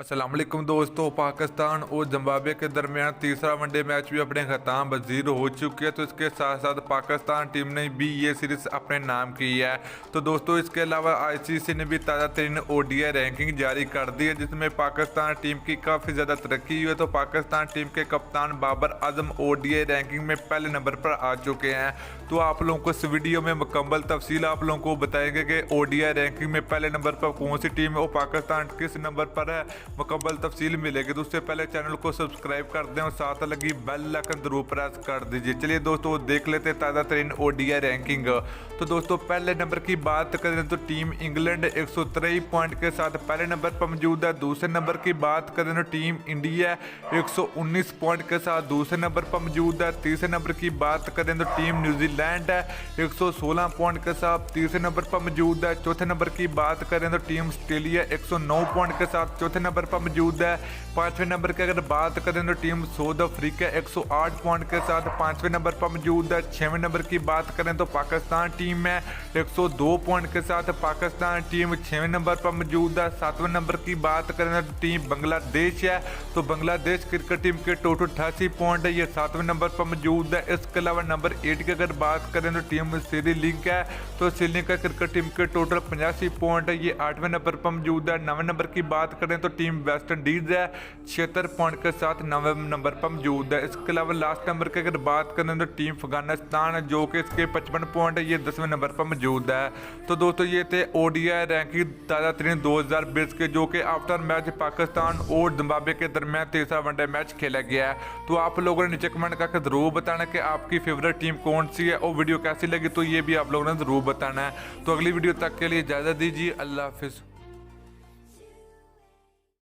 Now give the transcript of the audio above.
अस्सलाम वालेकुम दोस्तों। पाकिस्तान और जिम्बाब्वे के दरमियान तीसरा वनडे मैच भी अपने ख़त्म पजीर हो चुके हैं। तो इसके साथ साथ पाकिस्तान टीम ने भी ये सीरीज़ अपने नाम की है। तो दोस्तों इसके अलावा आईसीसी ने भी ताज़ा तरीन ओडीआई रैंकिंग जारी कर दी है, जिसमें पाकिस्तान टीम की काफ़ी ज़्यादा तरक्की हुई है। तो पाकिस्तान टीम के कप्तान बाबर आजम ओडीआई रैंकिंग में पहले नंबर पर आ चुके हैं। तो आप लोगों को इस वीडियो में मुकम्मल तफसील आप लोगों को बताएंगे कि ओडीआई रैंकिंग में पहले नंबर पर कौन सी टीम है और पाकिस्तान किस नंबर पर है, मुकम्मल तफसील मिलेगी। तो उससे पहले चैनल को सब्सक्राइब कर दें और साथ लगी बेल आइकन जरूर प्रेस कर दीजिए। चलिए दोस्तों देख लेते हैं ताज़ा तरीन ओडीआई रैंकिंग। तो दोस्तों पहले नंबर की बात करें तो टीम इंग्लैंड 123 पॉइंट के साथ पहले नंबर पर मौजूद है। दूसरे नंबर की बात करें तो टीम इंडिया 119 पॉइंट के साथ दूसरे नंबर पर मौजूद है। तीसरे नंबर की बात करें तो टीम न्यूजीलैंड है 116 पॉइंट के साथ तीसरे नंबर पर मौजूद है। चौथे नंबर की बात करें तो टीम ऑस्ट्रेलिया 109 पॉइंट के साथ चौथे नंबर पर मौजूद है। पांचवें नंबर की अगर बात करें तो टीम साउथ अफ्रीका 108 पॉइंट के साथ पांचवें नंबर पर मौजूद है। छठवें नंबर की बात करें तो पाकिस्तान टीम है 102 पॉइंट के साथ पाकिस्तान टीम छठवें नंबर पर मौजूद है। सातवें नंबर की बात करें तो टीम बांग्लादेश है, तो बांग्लादेश क्रिकेट टीम के टोटल 88 पॉइंट है, ये सातवें नंबर पर मौजूद है। इसके अलावा नंबर 8 की अगर बात करें तो टीम श्रीलंका है, तो श्रीलंका क्रिकेट टीम के टोटल 85 पॉइंट है, ये 8वें नंबर पर मौजूद है। 9वें नंबर की बात करें तो टीम वेस्ट इंडीज है 76 पॉइंट के साथ 9वें नंबर पर मौजूद है। इसके अलावा लास्ट नंबर की अगर बात करें तो टीम अफगानिस्तान है, जो कि इसके 55 पॉइंट है, ये 10वें नंबर पर मौजूद है। तो दोस्तों ये थे ओडीआई रैंकिंग ताज़ा तरीन 2020 के, जो कि आफ्टर मैच पाकिस्तान और जिम्बाब्वे के दरमियान तीसरा वनडे मैच खेला गया है। तो आप लोगों ने नीचे कमेंट करके जरूर बताना कि आपकी फेवरेट टीम कौन सी है और वीडियो कैसी लगी, तो ये भी आप लोगों ने जरूर बताना है। तो अगली वीडियो तक के लिए इजाज़त दीजिए। अल्लाह हाफिज़।